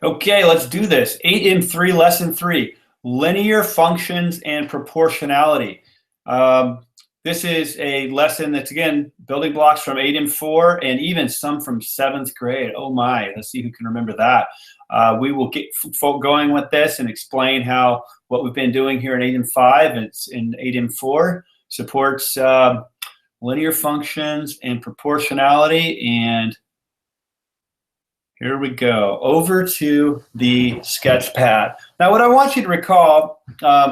Okay, let's do this. 8M3, lesson 3, linear functions and proportionality. This is a lesson that's, again, building blocks from 8M4 and even some from 7th grade. Oh my, let's see who can remember that. We will get going with this and explain how what we've been doing here in 8M5 and in 8M4 supports linear functions and proportionality. And here we go, over to the sketch pad. Now, what I want you to recall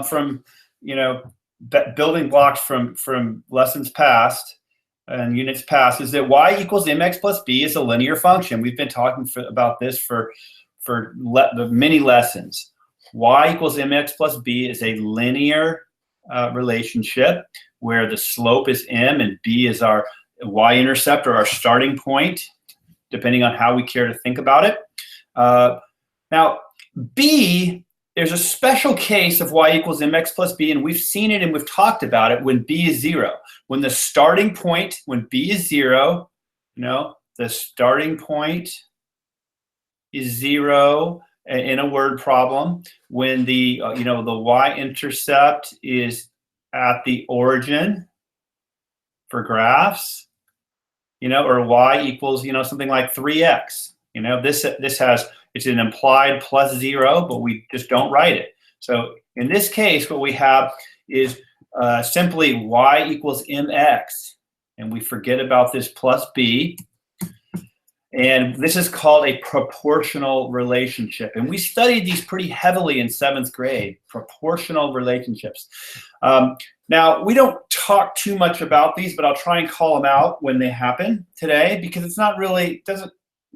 from, building blocks from lessons past and units past is that y equals mx plus b is a linear function. We've been talking about this for many lessons. Y equals mx plus b is a linear relationship where the slope is m and b is our y-intercept or our starting point, depending on how we care to think about it. Now, B, there's a special case of y equals mx plus b, and we've seen it and we've talked about it when b is 0. When the starting point, when b is 0, the starting point is 0 in a word problem. When the, the y-intercept is at the origin for graphs, or y equals, something like 3x. It's an implied plus 0, but we just don't write it. So in this case, what we have is simply y equals mx, and we forget about this plus b. And this is called a proportional relationship. And we studied these pretty heavily in 7th grade, proportional relationships. Now, we don't talk too much about these, but I'll try and call them out when they happen today because it doesn't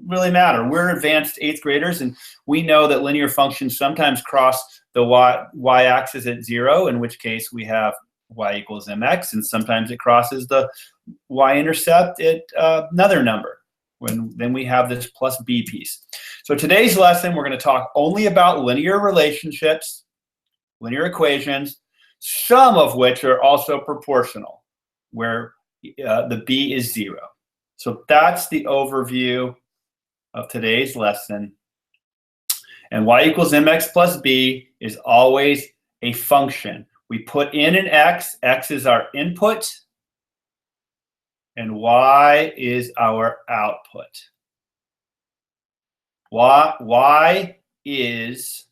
really matter. We're advanced 8th graders, and we know that linear functions sometimes cross the y-axis at 0, in which case we have y equals mx, and sometimes it crosses the y-intercept at another number. Then we have this plus b piece. So today's lesson, we're going to talk only about linear relationships, linear equations, some of which are also proportional, where the b is 0. So that's the overview of today's lesson. And y equals mx plus b is always a function. We put in an x is our input, and y is our output. Y is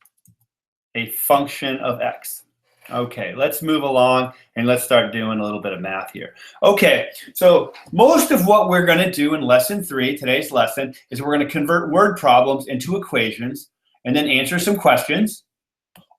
a function of x. Okay, let's move along and let's start doing a little bit of math here. Okay, so most of what we're going to do in lesson 3, today's lesson, is we're going to convert word problems into equations and then answer some questions,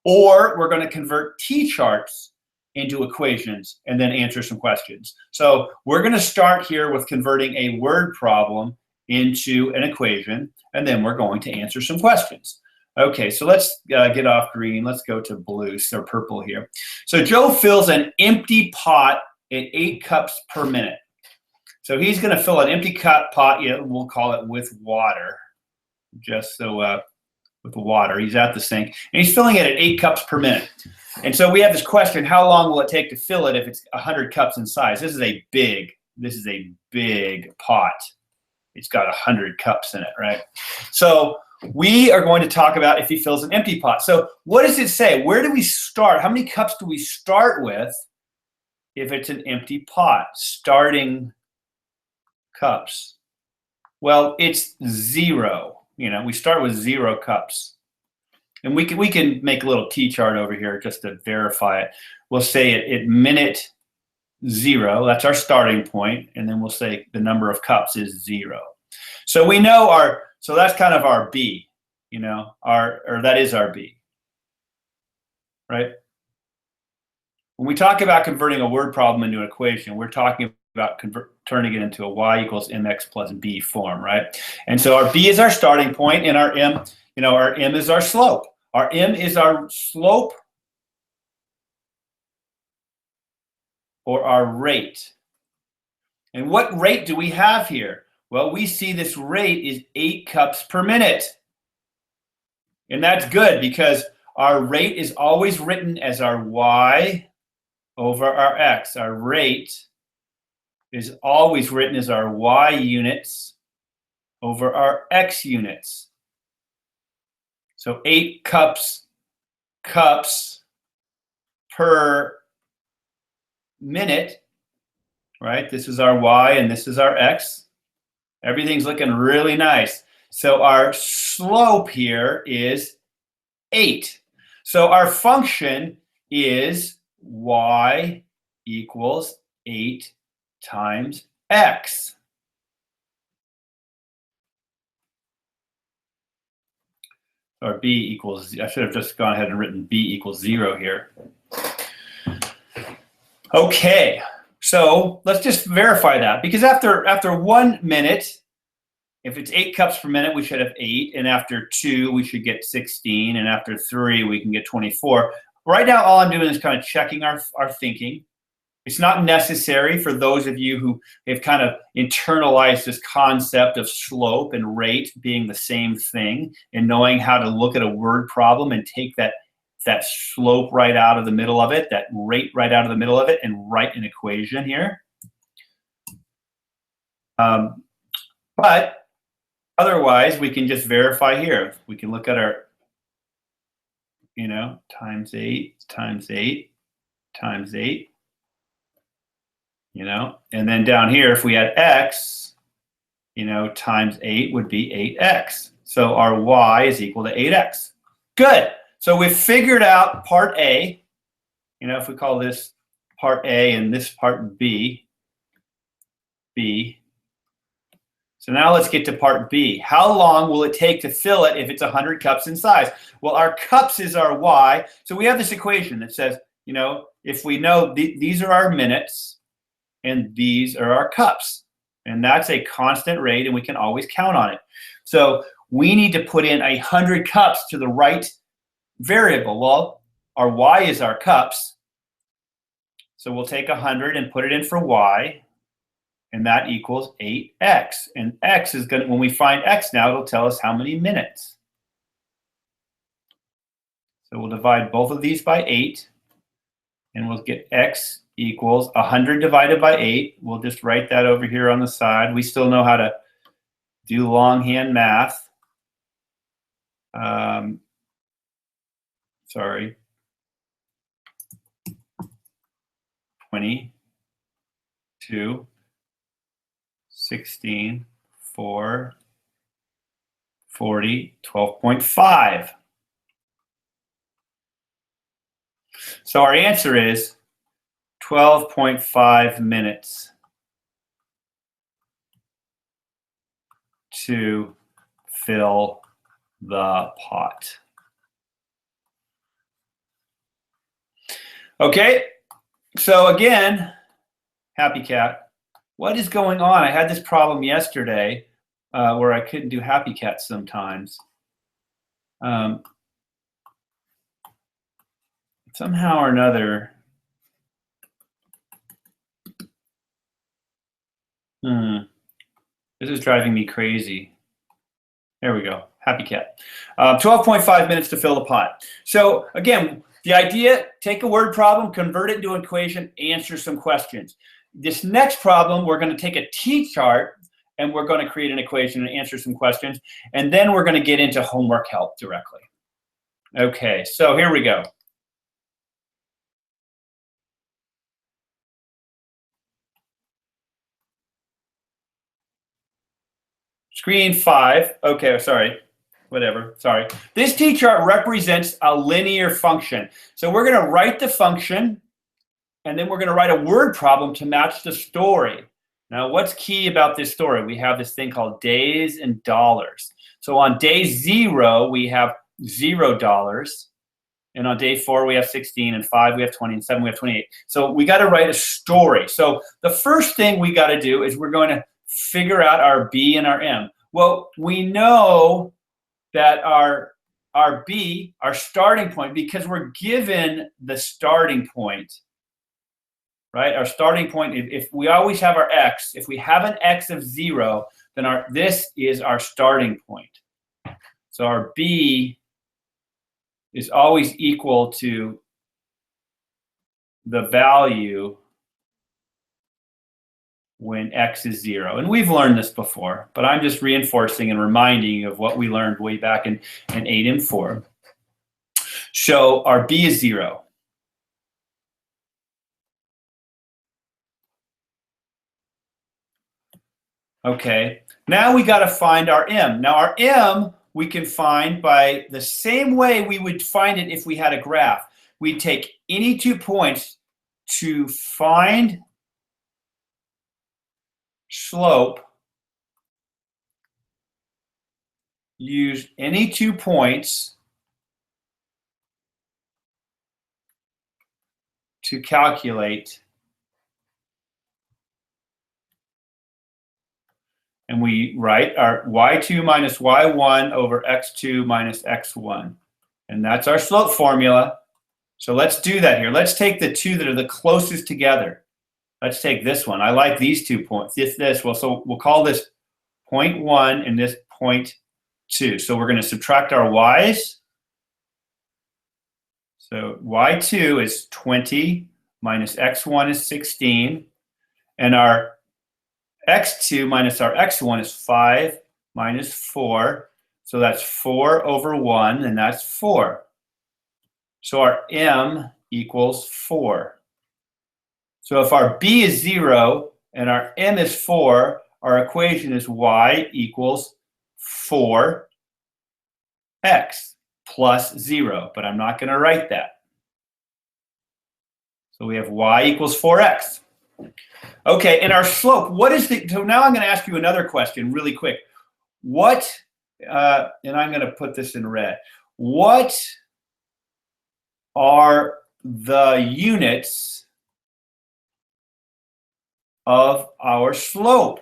or we're going to convert t-charts into equations and then answer some questions. So we're going to start here with converting a word problem into an equation, and then we're going to answer some questions. Okay, so let's get off green. Let's go to blue, or purple here. So Joe fills an empty pot at 8 cups per minute. So he's going to fill an empty pot, we'll call it with water, just so with the water. He's at the sink, and he's filling it at 8 cups per minute. And so we have this question: how long will it take to fill it if it's 100 cups in size? This is a big pot. It's got 100 cups in it, right? So we are going to talk about if he fills an empty pot. So what does it say? Where do we start? How many cups do we start with if it's an empty pot? Starting cups. Well, it's 0. We start with 0 cups. And we can make a little t-chart over here just to verify it. We'll say at minute 0, that's our starting point, and then we'll say the number of cups is 0. So we know so that's kind of our B, or that is our B, right? When we talk about converting a word problem into an equation, we're talking about turning it into a y equals mx plus b form, right? And so our b is our starting point, and our m, our m is our slope. Our m is our slope or our rate. And what rate do we have here? Well, we see this rate is 8 cups per minute. And that's good because our rate is always written as our y over our x. Our rate is always written as our y units over our x units. So 8 cups per minute, right? This is our y and this is our x. Everything's looking really nice. So our slope here is 8. So our function is y equals 8 times x. Or b equals, I should have just gone ahead and written b equals 0 here. Okay, so let's just verify that, because after 1 minute, if it's 8 cups per minute, we should have 8, and after 2, we should get 16, and after 3, we can get 24. Right now, all I'm doing is kind of checking our thinking. It's not necessary for those of you who have kind of internalized this concept of slope and rate being the same thing, and knowing how to look at a word problem and take that slope right out of the middle of it, that rate right out of the middle of it, and write an equation here. But otherwise, we can just verify here. We can look at our, times 8 times 8 times 8. And then down here, if we had x, times 8 would be 8x. So our y is equal to 8x. Good. So we've figured out part A. If we call this part A and this part B. So now let's get to part B. How long will it take to fill it if it's 100 cups in size? Well, our cups is our y. So we have this equation that says, if we know these are our minutes, and these are our cups. And that's a constant rate, and we can always count on it. So we need to put in 100 cups to the right variable. Well, our y is our cups. So we'll take 100 and put it in for y, and that equals 8x. And x is going to, when we find x now, it'll tell us how many minutes. So we'll divide both of these by 8, and we'll get x equals 100 divided by 8. We'll just write that over here on the side. We still know how to do longhand math. Sorry. 22, 16, 4, 40, 12.5. So our answer is 12.5 minutes to fill the pot. Okay, so again, Happy Cat, what is going on? I had this problem yesterday where I couldn't do Happy Cat sometimes. Somehow or another, this is driving me crazy. There we go, Happy Cat. 12.5 minutes to fill the pot. So again, the idea, take a word problem, convert it into an equation, answer some questions. This next problem, we're going to take a T-chart, and we're going to create an equation and answer some questions, and then we're going to get into homework help directly. Okay, so here we go. Screen 5, okay, sorry, whatever, sorry. This T-chart represents a linear function. So we're gonna write the function, and then we're gonna write a word problem to match the story. Now, what's key about this story? We have this thing called days and dollars. So on day 0, we have $0. And on day 4, we have 16, and 5, we have 20, and 7, we have 28. So we got to write a story. So the first thing we got to do is we're going to figure out our B and our M. Well, we know that our B, our starting point, because we're given the starting point, right? Our starting point, if we always have our X, if we have an X of 0, then this is our starting point. So our B is always equal to the value when x is 0. And we've learned this before, but I'm just reinforcing and reminding you of what we learned way back in 8 and 4. So our b is 0. Okay, now we got to find our m. Now our m we can find by the same way we would find it if we had a graph. We'd take any 2 points to find slope, use any 2 points to calculate, and we write our y2 minus y1 over x2 minus x1. And that's our slope formula. So let's do that here. Let's take the two that are the closest together. Let's take this one. I like these 2 points. Well, so we'll call this point 1 and this point 2. So we're going to subtract our y's. So y2 is 20 minus x1 is 16. And our x2 minus our x1 is 5 minus 4. So that's 4 over 1, and that's 4. So our m equals 4. So if our b is 0 and our m is 4, our equation is y equals 4x plus 0. But I'm not going to write that. So we have y equals 4x. Okay, and our slope, what is the, so now I'm going to ask you another question really quick. What, and I'm going to put this in red, what are the units of our slope?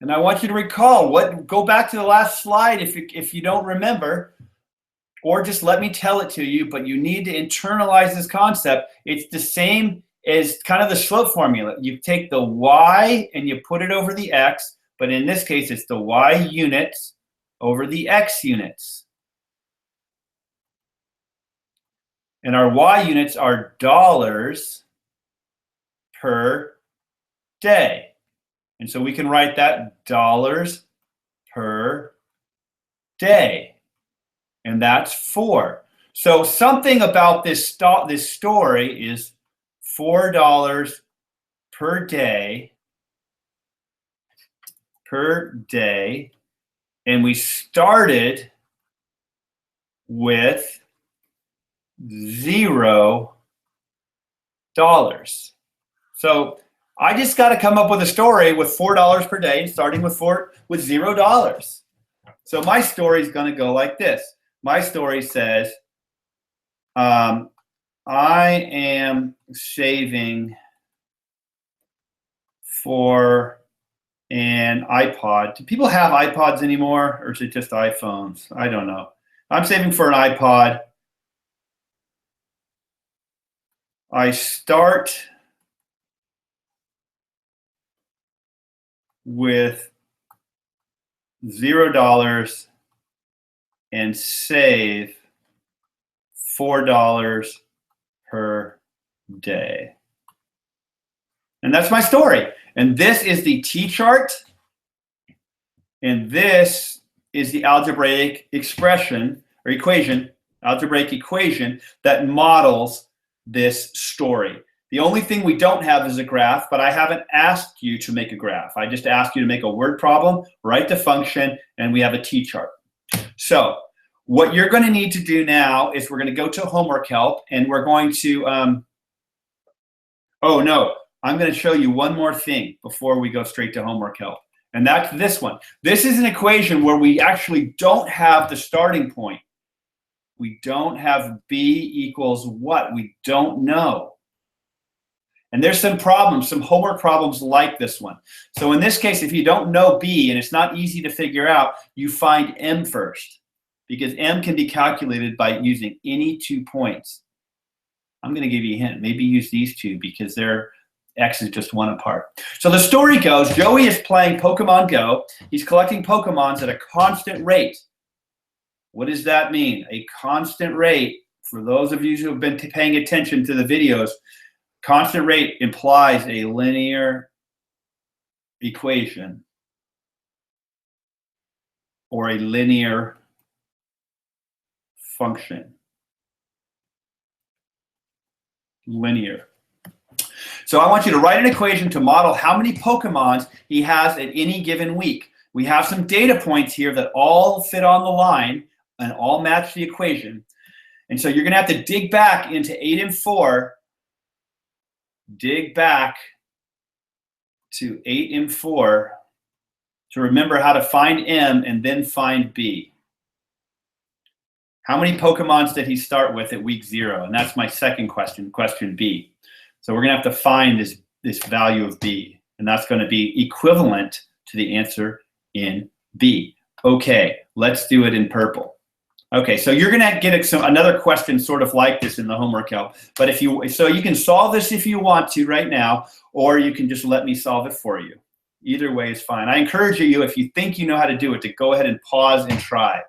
And I want you to recall, go back to the last slide if you don't remember, or just let me tell it to you, but you need to internalize this concept. It's the same as kind of the slope formula. You take the y and you put it over the x, but in this case, it's the y units over the x units. And our y units are dollars per day. And so we can write that dollars per day. And that's 4. So something about this story is $4 per day, and we started with $0. So I just got to come up with a story with $4 per day, starting with $0. So my story is going to go like this. My story says, I am saving for an iPod. Do people have iPods anymore, or is it just iPhones? I don't know. I'm saving for an iPod. I start with $0 and save $4 per day. And that's my story. And this is the T-chart. And this is the algebraic expression or equation, algebraic equation that models this story. The only thing we don't have is a graph, but I haven't asked you to make a graph. I just asked you to make a word problem, write the function, and we have a T-chart. So what you're going to need to do now is we're going to go to homework help, and we're going to, oh no, I'm going to show you one more thing before we go straight to homework help. And that's this one. This is an equation where we actually don't have the starting point. We don't have b equals what? We don't know. And there's some problems, some homework problems like this one. So in this case, if you don't know b and it's not easy to figure out, you find m first, because m can be calculated by using any 2 points. I'm going to give you a hint. Maybe use these two because their x is just 1 apart. So the story goes, Joey is playing Pokemon Go. He's collecting Pokemons at a constant rate. What does that mean? A constant rate, for those of you who have been paying attention to the videos, constant rate implies a linear equation or a linear function. Linear. So I want you to write an equation to model how many Pokemons he has at any given week. We have some data points here that all fit on the line and all match the equation. And so you're going to have to dig back into 8 and 4. Dig back to 8 and 4 to remember how to find M and then find B. How many Pokemons did he start with at week 0? And that's my second question, question B. So we're going to have to find this value of B, and that's going to be equivalent to the answer in B. Okay, let's do it in purple. Okay, so you're going to get another question sort of like this in the homework help. But you can solve this if you want to right now, or you can just let me solve it for you. Either way is fine. I encourage you, if you think you know how to do it, to go ahead and pause and try.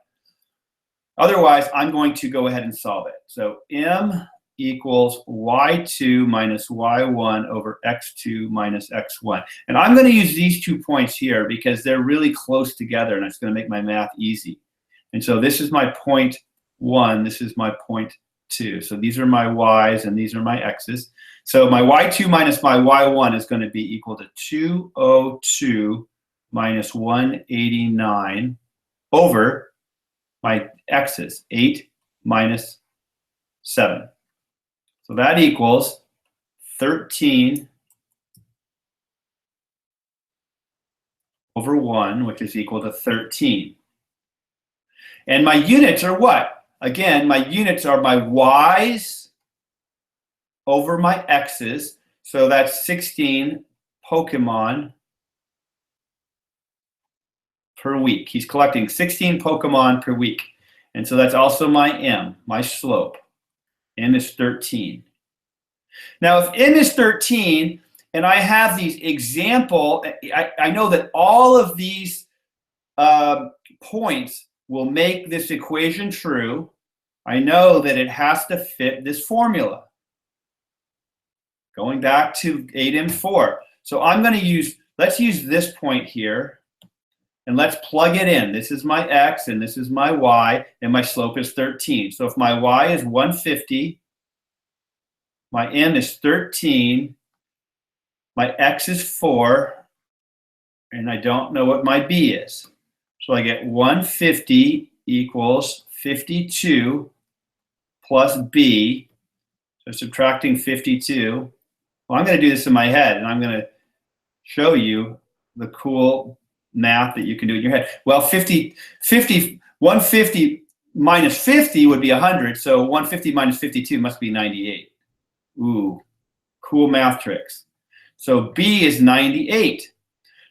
Otherwise, I'm going to go ahead and solve it. So M equals y2 minus y1 over x2 minus x1. And I'm going to use these 2 points here because they're really close together, and it's going to make my math easy. And so this is my point 1, this is my point 2. So these are my y's and these are my x's. So my y2 minus my y1 is going to be equal to 202 minus 189 over my x's, 8 minus 7. So that equals 13 over 1, which is equal to 13. And my units are what? Again, my units are my y's over my x's. So that's 16 Pokemon per week. He's collecting 16 Pokemon per week. And so that's also my M, my slope. M is 13. Now, if M is 13, and I have these example, I know that all of these points will make this equation true. I know that it has to fit this formula. Going back to 8 and 4. So I'm going to let's use this point here, and let's plug it in. This is my x, and this is my y, and my slope is 13. So if my y is 150, my M is 13, my x is 4, and I don't know what my b is. So I get 150 equals 52 plus b. So subtracting 52. Well, I'm going to do this in my head, and I'm going to show you the cool math that you can do in your head. Well, 150 minus 50 would be 100, so 150 minus 52 must be 98. Ooh, cool math tricks. So B is 98.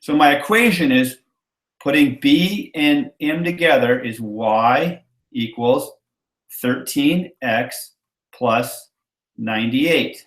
So my equation is, putting B and M together, is y equals 13x plus 98.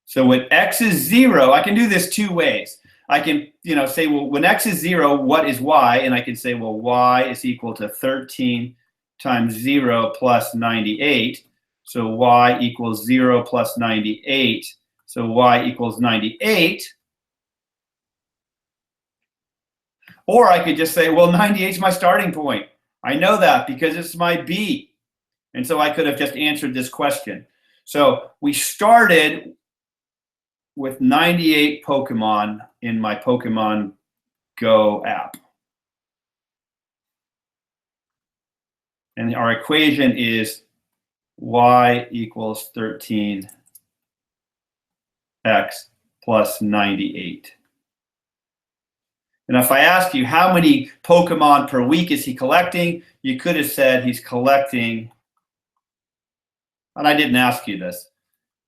So when x is 0, I can do this 2 ways. I can, say, well, when x is 0, what is y? And I can say, well, y is equal to 13 times 0 plus 98. So y equals 0 plus 98. So y equals 98. Or I could just say, well, 98 is my starting point. I know that because it's my b. And so I could have just answered this question. So we started with 98 Pokemon in my Pokemon Go app. And our equation is y equals 13x plus 98. And if I ask you how many Pokemon per week is he collecting, you could have said he's collecting, and I didn't ask you this,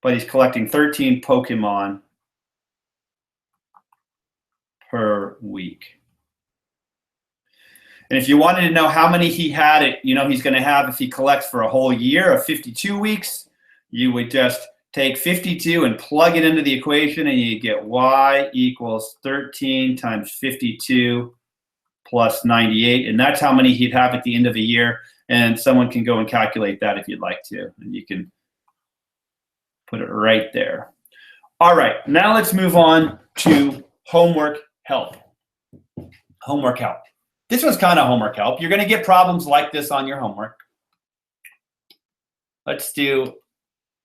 but he's collecting 13 Pokemon per week. And if you wanted to know how many he had, he's going to have if he collects for a whole year of 52 weeks, you would just take 52 and plug it into the equation, and you get y equals 13 times 52 plus 98. And that's how many he'd have at the end of a year. And someone can go and calculate that if you'd like to. And you can put it right there. All right, now let's move on to homework help. Homework help. This was kind of homework help. You're going to get problems like this on your homework. Let's do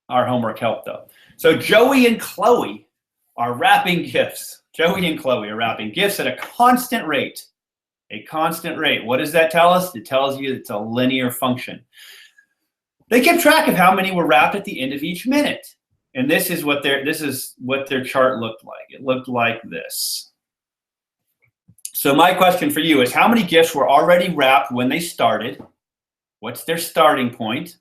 our homework help, though. So Joey and Chloe are wrapping gifts. Joey and Chloe are wrapping gifts at a constant rate. A constant rate. What does that tell us? It tells you it's a linear function. They kept track of how many were wrapped at the end of each minute. And this is what their chart looked like. It looked like this. So my question for you is, how many gifts were already wrapped when they started? What's their starting point?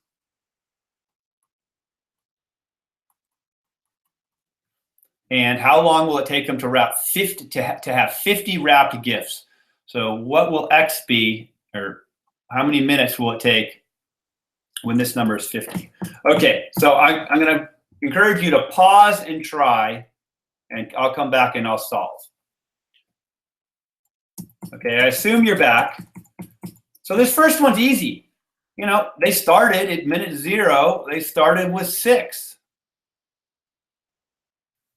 And how long will it take them to wrap 50 to have 50 wrapped gifts? So what will X be, or how many minutes will it take when this number is 50? Okay, so I'm going to encourage you to pause and try, and I'll come back and I'll solve. Okay, I assume you're back. So this first one's easy. You know, they started at minute 0. They started with 6.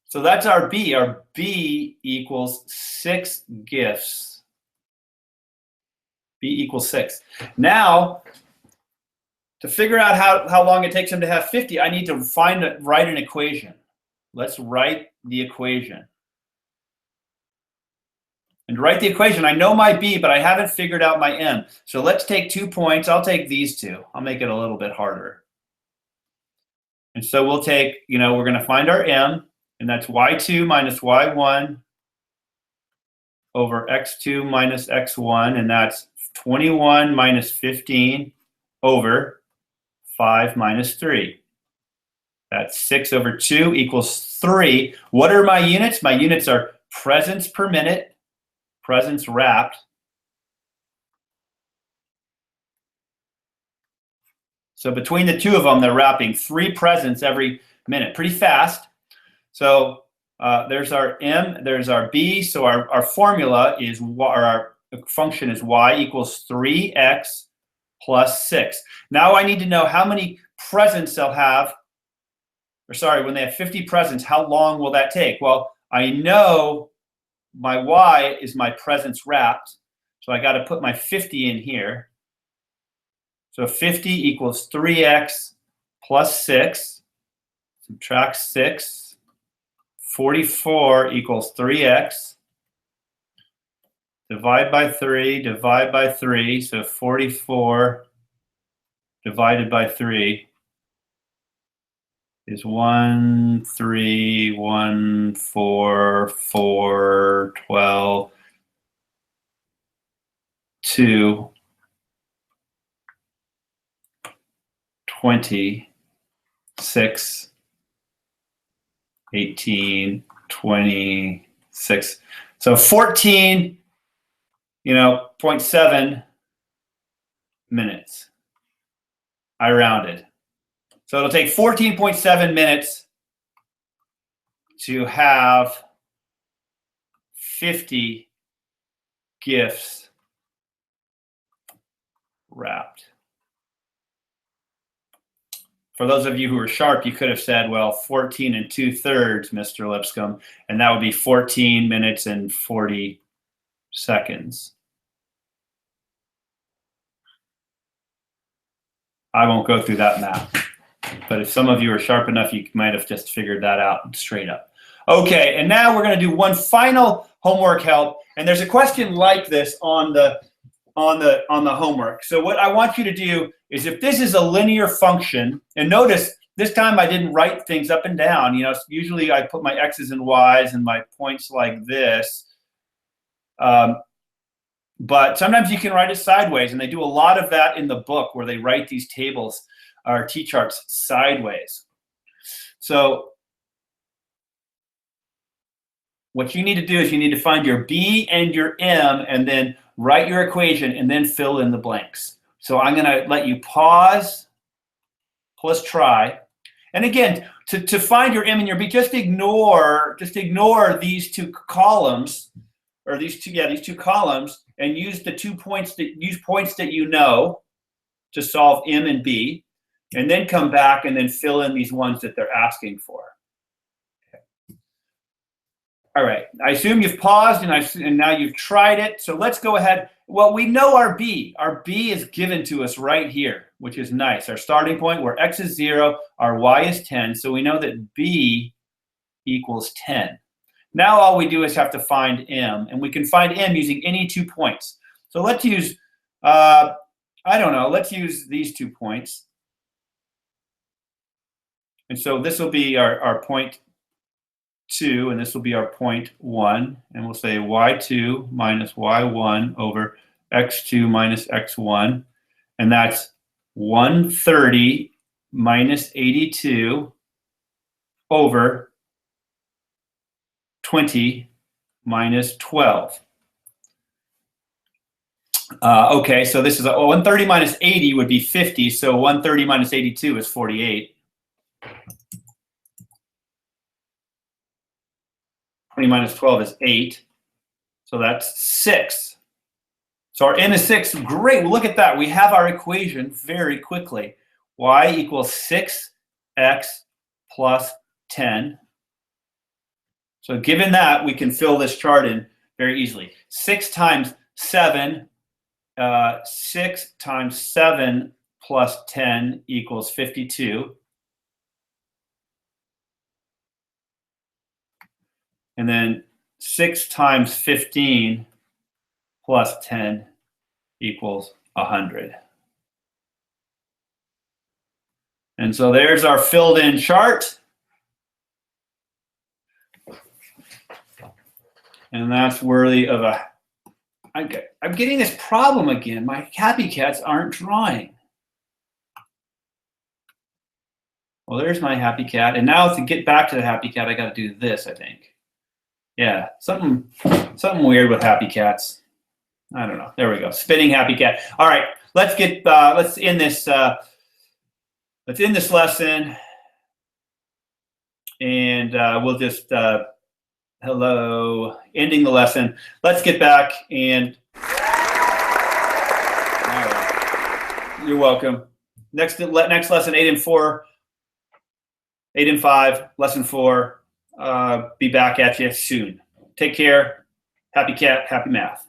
So that's our B. Our B equals 6 gifts. B equals 6. Now, to figure out how long it takes them to have 50, I need to write an equation. Let's write the equation. And to write the equation, I know my B, but I haven't figured out my M. So let's take 2 points. I'll take these two. I'll make it a little bit harder. And so we'll take, we're going to find our M, and that's y2 minus y1 over x2 minus x1, and that's 21 minus 15 over 5 minus 3. That's 6 over 2 equals 3. What are my units? My units are presents per minute, presents wrapped. So between the two of them, they're wrapping 3 presents every minute, pretty fast. So there's our M, there's our B. So our formula is, or our function is y equals 3x plus 6. Now I need to know how many presents they'll have, or sorry, when they have 50 presents, how long will that take? Well, I know my y is my presents wrapped, so I got to put my 50 in here. So 50 equals 3x plus 6, subtract 6, 44 equals 3x, divide by 3, so 44 divided by 3 is 1, 3, 1, 4, 4, 12, 2, 20, 6, 18, 26. So 14, 0.7 minutes. I rounded. So it'll take 14.7 minutes to have 50 gifts wrapped. For those of you who are sharp, you could have said, well, 14 2/3, Mr. Lipscomb, and that would be 14 minutes and 40 seconds. I won't go through that math. But if some of you are sharp enough, you might have just figured that out straight up. Okay, and now we're going to do one final homework help. And there's a question like this on the homework. So what I want you to do is, if this is a linear function, and notice this time I didn't write things up and down. Usually I put my x's and y's and my points like this. But sometimes you can write it sideways, and they do a lot of that in the book where they write these tables or T-charts sideways. So what you need to do is you need to find your B and your M, and then write your equation, and then fill in the blanks. So I'm going to let you pause, plus try. And again, to find your M and your B, just ignore these two columns, or these two columns, and use the 2 points points that you know to solve M and B. And then come back and then fill in these ones that they're asking for. Okay. All right, I assume you've paused and now you've tried it. So let's go ahead. Well, we know our b. Our b is given to us right here, which is nice. Our starting point where x is 0, our y is 10. So we know that b equals 10. Now all we do is have to find m, and we can find m using any 2 points. So let's use, I don't know, let's use these 2 points. And so this will be our point 2, and this will be our point 1. And we'll say y2 minus y1 over x2 minus x1. And that's 130 minus 82 over 20 minus 12. Okay, so this is 130 minus 80 would be 50. So 130 minus 82 is 48. 20 minus 12 is 8. So that's 6. So our n is 6. Great. Well, look at that. We have our equation very quickly. Y equals 6x plus 10. So given that, we can fill this chart in very easily. 6 times 7, 6 times 7 plus 10 equals 52. And then 6 times 15 plus 10 equals 100. And so there's our filled in chart. And that's worthy of a, I'm getting this problem again. My happy cats aren't drawing. Well, there's my happy cat. And now to get back to the happy cat, I got to do this, I think. Yeah, something weird with happy cats. I don't know. There we go. Spinning happy cat. All right, let's end this lesson, and we'll just ending the lesson. Let's get back and all right. You're welcome. Next lesson, 8 and 4, 8 and 5, lesson 4. Be back at you soon. Take care. Happy cat, happy math.